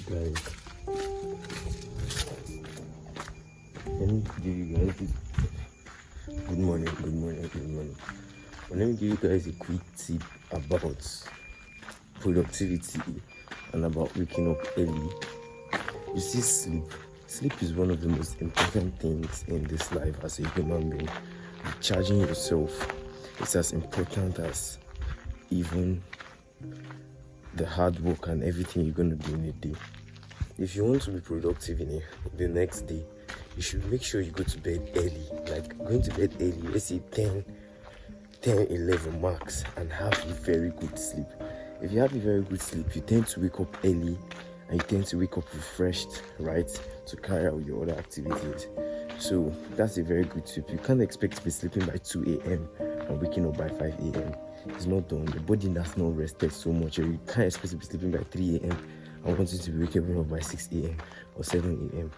Guys, let me give you guys good morning. But let me give you guys a quick tip about productivity and about waking up early. You see, sleep is one of the most important things in this life as a human being. Recharging yourself is as important as even the hard work and everything you're going to do in a day. If you want to be productive in the next day, you should make sure you go to bed early. Like going to bed early, let's say 10, 11 max, and have a very good sleep. If you have a very good sleep, you tend to wake up early and you tend to wake up refreshed, right, to carry out your other activities. So that's a very good tip. You can't expect to be sleeping by 2 a.m. and waking up by 5 a.m. It's not done. The body has not rested so much. You can't expect to be sleeping by 3 a.m. and wanting to be waking up by 6 a.m. or 7 a.m.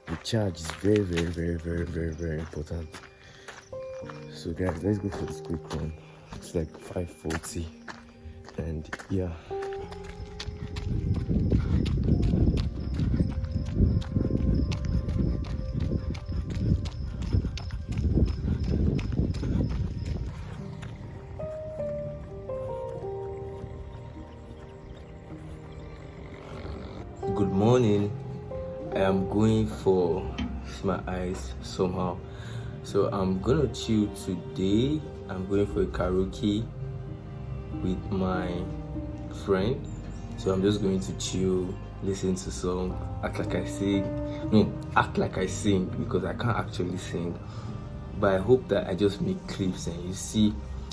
The charge is very, very, very, very, very, very important. So guys, let's go for this quick one. It's like 5:40 and yeah. Good morning. I am going for my eyes somehow. So I'm gonna chill today. I'm going for a karaoke with my friend. So I'm just going to chill, listen to song, act like I sing because I can't actually sing. But I hope that I just make clips and you see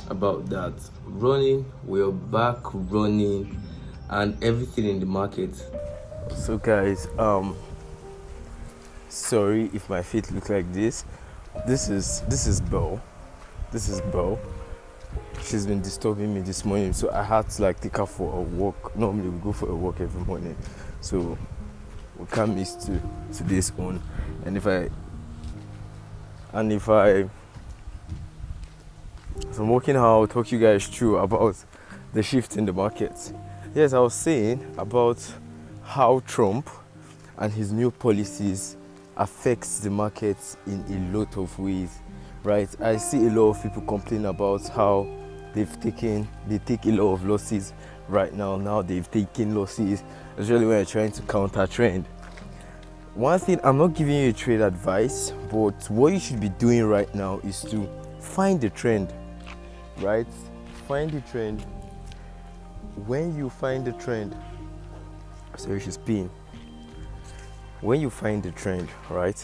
about that. Running, we're back running and everything in the market. So guys, sorry if my feet look like this. This is Belle. She's been disturbing me this morning, so I had to take her for a walk. Normally we go for a walk every morning, so we can't miss today's one. And if I'm walking her, I'll talk you guys through about the shift in the market. Yes, I was saying about how Trump and his new policies affects the market in a lot of ways, right? I see a lot of people complain about how they take a lot of losses right now. Now they've taken losses, especially when you're trying to counter trend. One thing, I'm not giving you a trade advice, but what you should be doing right now is to find the trend, right? Find the trend. When you find the trend, sorry, she's peeing. When you find the trend, right,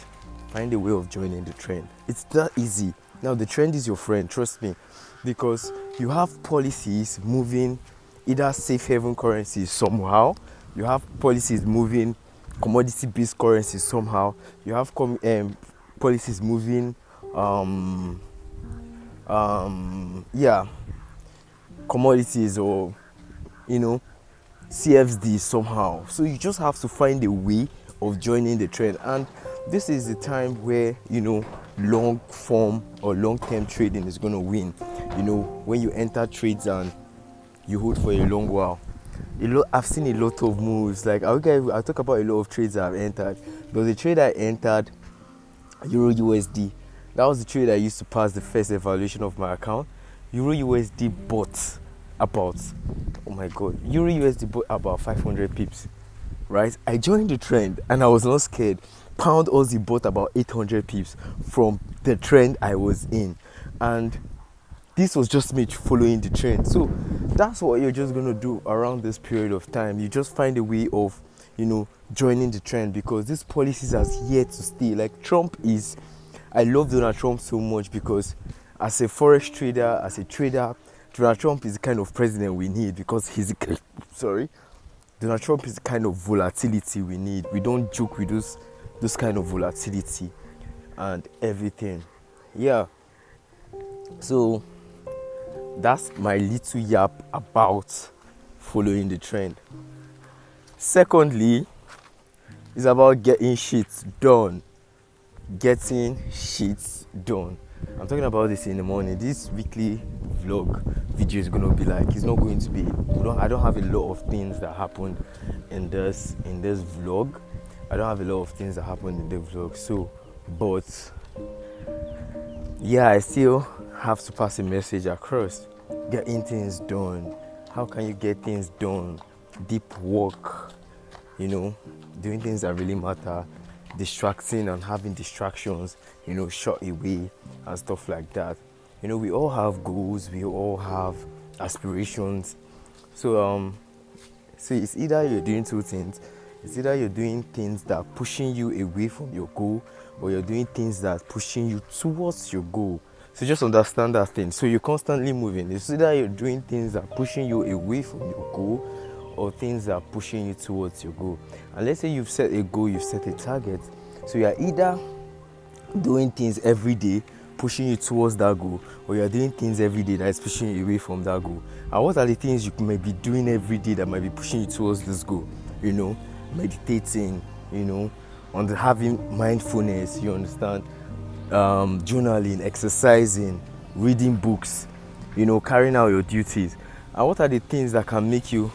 find a way of joining the trend. It's that easy. Now the trend is your friend, trust me, because you have policies moving either safe haven currencies somehow, you have policies moving commodity based currencies somehow, you have policies moving commodities or CFD somehow. So you just have to find a way of joining the trend, and this is the time where long form or long term trading is going to win. When you enter trades and you hold for a long while. I've seen a lot of moves. I'll talk about a lot of trades I've entered. There was a trade I entered, Euro USD. That was the trade I used to pass the first evaluation of my account. Euro USD bought about, Euro USD bought about 500 pips, right? I joined the trend and I was not scared. Pound Aussie bought about 800 pips from the trend I was in, and this was just me following the trend. So that's what you're just going to do around this period of time. You just find a way of joining the trend, because these policies are here to stay. I love Donald Trump so much because as a forex trader, Donald Trump is the kind of president we need, because Donald Trump is the kind of volatility we need. We don't joke with those kind of volatility and everything. Yeah. So that's my little yap about following the trend. Secondly, it's about getting shit done. I'm talking about this in the morning. This weekly vlog video is gonna be like. It's not going to be. I don't have a lot of things that happened in this vlog. I don't have a lot of things that happened in the vlog. So, but yeah, I still have to pass a message across. Getting things done. How can you get things done? Deep work, doing things that really matter, distracting and having distractions, shut away and stuff like that. We all have goals, we all have aspirations. So it's either you're doing two things. It's either you're doing things that are pushing you away from your goal, or you're doing things that are pushing you towards your goal. So just understand that thing. So you're constantly moving. It's either you're doing things that are pushing you away from your goal, or things that are pushing you towards your goal. And let's say you've set a goal, you've set a target. So you're either doing things every day, pushing you towards that goal, or you're doing things every day that is pushing you away from that goal. And what are the things you might be doing every day that might be pushing you towards this goal? Meditating, on the having mindfulness, you understand? Journaling, exercising, reading books, carrying out your duties. And what are the things that can make you,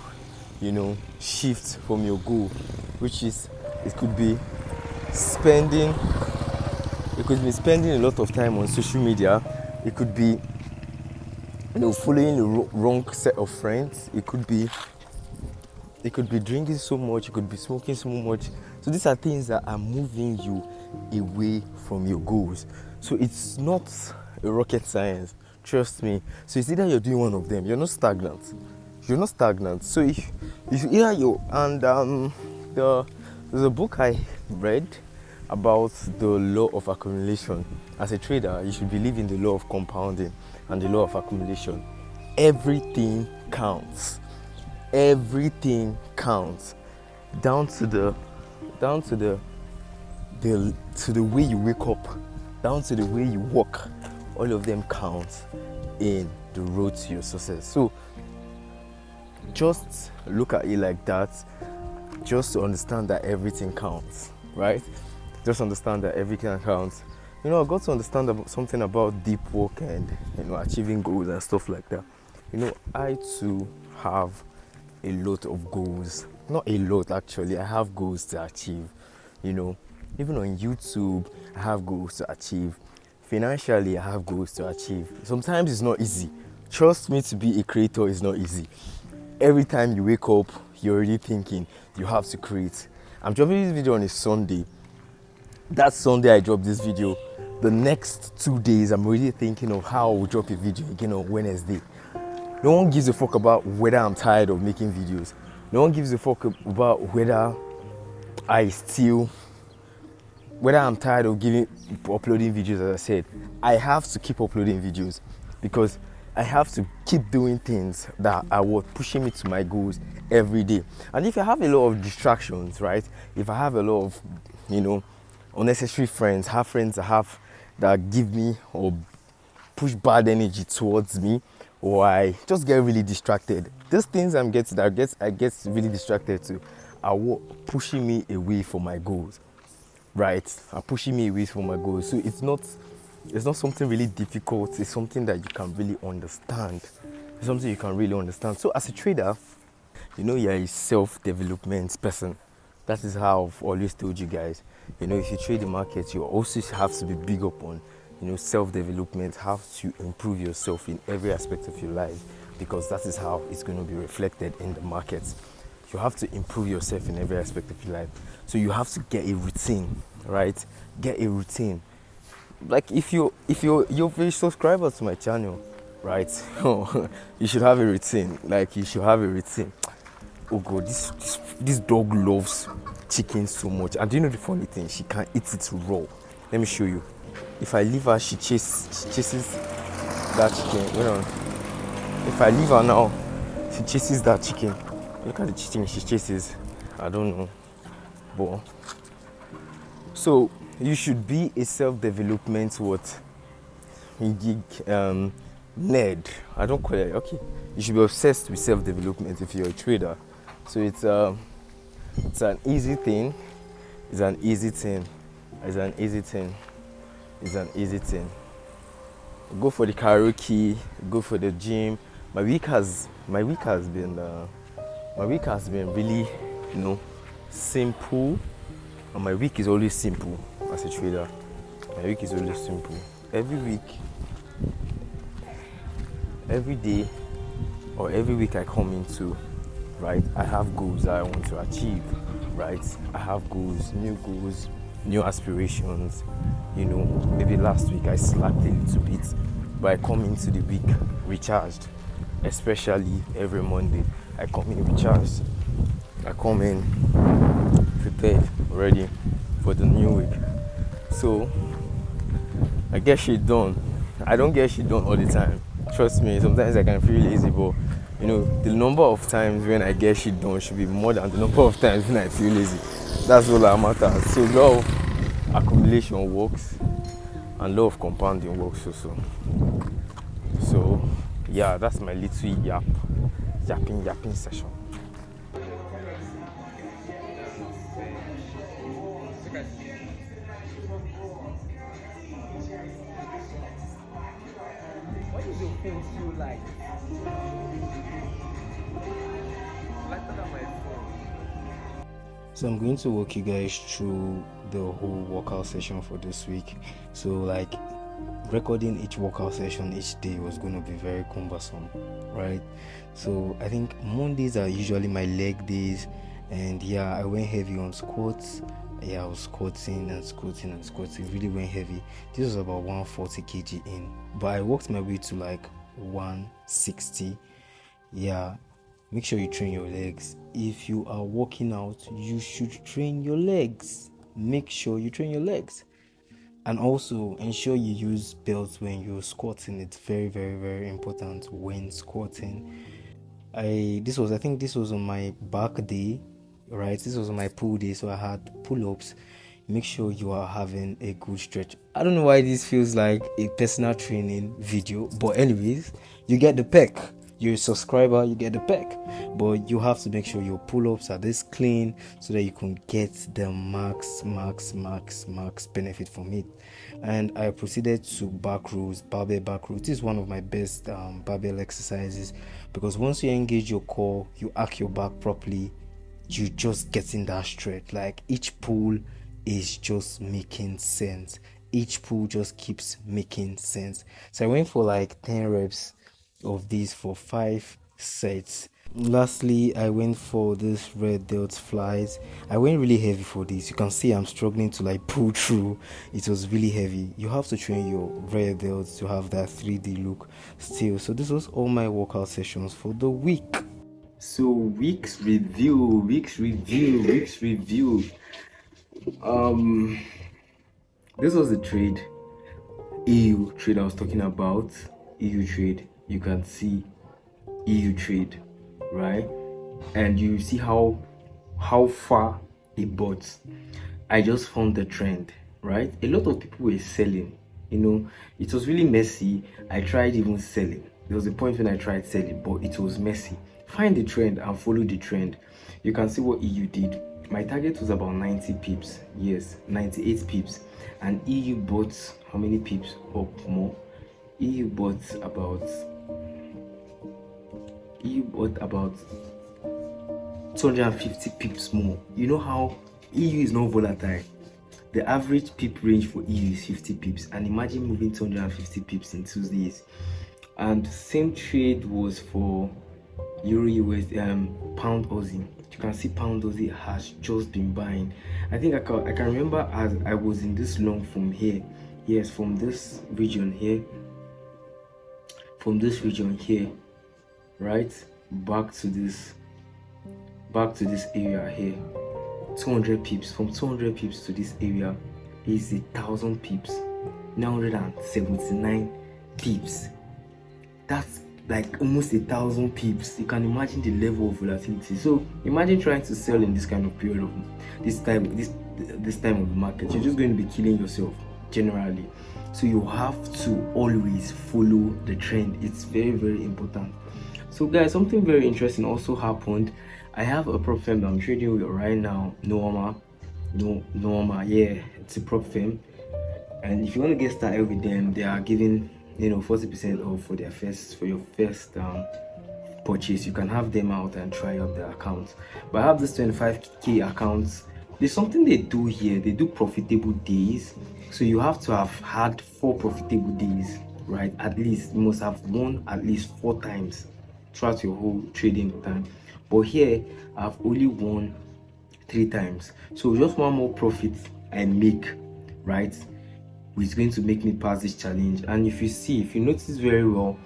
shift from your goal? Which is, it could be spending a lot of time on social media. It could be, following the wrong set of friends. It could be drinking so much. It could be smoking so much. So these are things that are moving you away from your goals. So it's not a rocket science, trust me. So it's either you're doing one of them. You're not stagnant. So if either you and there's a book I read about the law of accumulation. As a trader, you should believe in the law of compounding and the law of accumulation. Everything counts. Everything counts, down to the way you wake up, down to the way you walk. All of them count in the road to your success. So just look at it like that, just to understand that everything counts, right? Just understand that everything counts. I got to understand something about deep work and achieving goals and stuff like that. I too have a lot of goals. Not a lot, actually. I have goals to achieve. Even on YouTube, I have goals to achieve. Financially, I have goals to achieve. Sometimes it's not easy. Trust me, to be a creator is not easy. Every time you wake up, you're already thinking you have to create. I'm dropping this video on a Sunday. That Sunday I dropped this video. The next 2 days, I'm already thinking of how I will drop a video again on Wednesday. No one gives a fuck about whether I'm tired of making videos. No one gives a fuck about whether I'm tired of uploading videos. As I said, I have to keep uploading videos because I have to keep doing things that are worth pushing me to my goals every day. And if I have a lot of distractions, right? If I have a lot of, unnecessary friends, that give me or push bad energy towards me, or I just get really distracted. These things I get really distracted to are what pushing me away from my goals, right? Are pushing me away from my goals. So it's not something really difficult. It's something that you can really understand. It's something you can really understand. So as a trader, you're a self-development person. That is how I've always told you guys. If you trade the market, you also have to be big up on self-development, how to improve yourself in every aspect of your life, because that is how it's going to be reflected in the markets. You have to improve yourself in every aspect of your life. So you have to get a routine, right? Get a routine. Like if you're a subscriber to my channel, right? You should have a routine. Oh God, this dog loves chicken so much. And do you know the funny thing? She can't eat it raw. Let me show you. If I leave her, she chases that chicken. Wait on. If I leave her now, she chases that chicken. Look at the chicken she chases. I don't know. But so you should be a self-development nerd. I don't call it. Okay. You should be obsessed with self-development if you're a trader. So it's an easy thing. It's an easy thing. go for the karaoke, go for the gym. My week has been really, simple. And my week is always simple as a trader. My week is always simple. Every week, every day, or every week I come into, right, I have goals that I want to achieve, right? I have goals, new aspirations. Maybe last week I slacked a little bit, but I come into the week recharged. Especially every Monday, I come in recharged. I come in prepared, ready for the new week. So I get shit done. I don't get shit done all the time. Trust me, sometimes I can feel lazy, but the number of times when I get shit done should be more than the number of times when I feel lazy. That's all that matters. So law of accumulation works and law of compounding works also. So yeah, that's my little yapping session. What does your phone feel like? Lighter than my phone. So I'm going to walk you guys through the whole workout session for this week. So recording each workout session each day was going to be very cumbersome, right? So I think Mondays are usually my leg days, and I went heavy on squats. I was squatting, really went heavy. This was about 140 kg in, but I worked my way to 160. Make sure you train your legs. If you are working out, you should train your legs. Make sure you train your legs. And also ensure you use belts when you're squatting. It's very, very, very important when squatting. I think this was on my back day, right? This was on my pull day, so I had pull-ups. Make sure you are having a good stretch. I don't know why this feels like a personal training video, but anyways, you get the peck. You're a subscriber, you get the peck. But you have to make sure your pull-ups are this clean so that you can get the max benefit from it. And I proceeded to barbell back rows. This is one of my best barbell exercises, because once you engage your core, you arc your back properly, you just get in that stretch. Each pull is just making sense. Each pull just keeps making sense. So I went for 10 reps of these for 5 sets. Lastly, I went for this red delt flies. I went really heavy for this. You can see I'm struggling to pull through. It was really heavy. You have to train your red delts to have that 3D look still. So this was all my workout sessions for the week. So week's review. This was the trade. EU trade I was talking about. EU trade. You can see EU trade, right? And you see how far it bought. I just found the trend, right? A lot of people were selling. It was really messy. I tried even selling. There was a point when I tried selling, but it was messy. Find the trend and follow the trend. You can see what EU did. My target was about 90 pips. Yes, 98 pips. And EU bought how many pips up more? EU bought about 250 pips more. You know how EU is not volatile. The average pip range for EU is 50 pips, and imagine moving 250 pips in 2 days. And same trade was for Euro US, Pound Aussie. You can see Pound Aussie has just been buying. I think I can remember as I was in this long from here. Yes, from this region here, right, back to this area here. 200 pips. From 200 pips to this area is 1,000 pips. 979 pips. That's almost 1,000 pips. You can imagine the level of volatility. So imagine trying to sell in this kind of period of this time of the market. You're just going to be killing yourself generally. So you have to always follow the trend. It's very, very important. So guys, something very interesting also happened. I have a prop firm that I'm trading with right now. Norma, yeah, it's a prop firm. And if you want to get started with them, they are giving 40% off for your first purchase. You can have them out and try out their accounts. But I have this 25k accounts. There's something they do here. They do profitable days. So you have to have had 4 profitable days, right? At least you must have won at least 4 times throughout your whole trading time. But here I've only won 3 times. So just one more profit I make, right, is going to make me pass this challenge. And if you notice very well,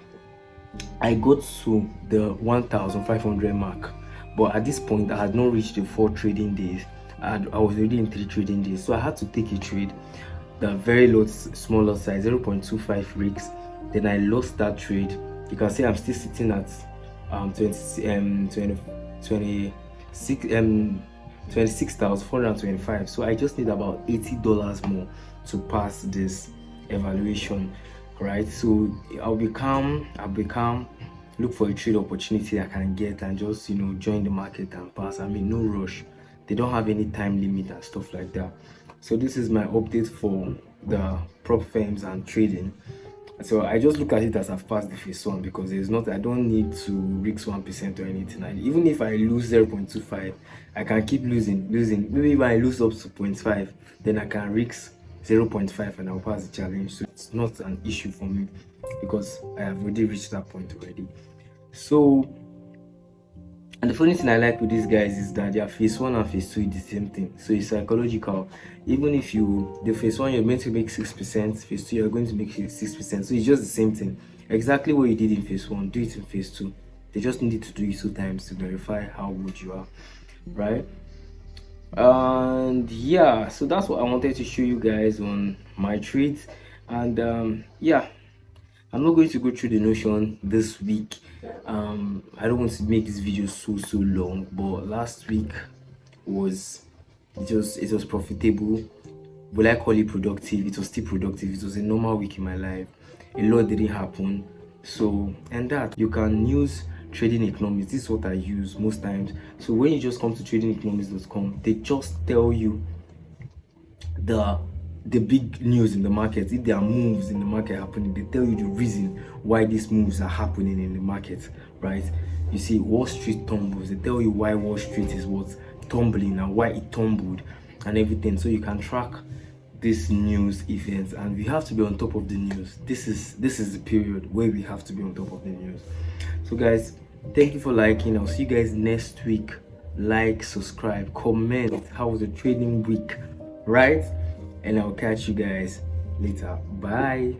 I got to the 1,500 mark, but at this point I had not reached the 4 trading days. I was already in 3 trading days, so I had to take a trade, the very small lot size, 0.25 rigs. Then I lost that trade. You can see I'm still sitting at 26,425. So I just need about $80 more to pass this evaluation, right? So I'll become look for a trade opportunity I can get and just join the market and pass. I mean, no rush. They don't have any time limit and stuff like that. So this is my update for the prop firms and trading. So I just look at it as I've passed the phase 1, because I don't need to risk 1% or anything. Even if I lose 0.25, I can keep losing. Maybe if I lose up to 0.5, then I can risk 0.5 and I'll pass the challenge. So it's not an issue for me because I have already reached that point already. So, and the funny thing I like with these guys is that their phase 1 and phase 2 is the same thing. So it's psychological. Even if the phase 1 you're meant to make 6%, phase 2 you're going to make 6%. So it's just the same thing. Exactly what you did in phase 1, do it in phase 2. They just need to do it 2 times to verify how good you are, right? And yeah, so that's what I wanted to show you guys on my trades. And yeah, I'm not going to go through the notion this week. I don't want to make this video so long, but last week it was profitable. Will I call it productive? It was still productive. It was a normal week in my life. A lot didn't happen. So, and that you can use trading economics. This is what I use most times. So when you just come to tradingeconomics.com, they just tell you the big news in the market. If there are moves in the market happening, they tell you the reason why these moves are happening in the market, right? You see, Wall Street tumbles. They tell you why Wall Street is tumbling and why it tumbled and everything. So you can track these news events, and we have to be on top of the news. This is the period where we have to be on top of the news. So guys, thank you for liking. I'll see you guys next week. Like, subscribe, comment. How was the trading week, right? And I'll catch you guys later. Bye.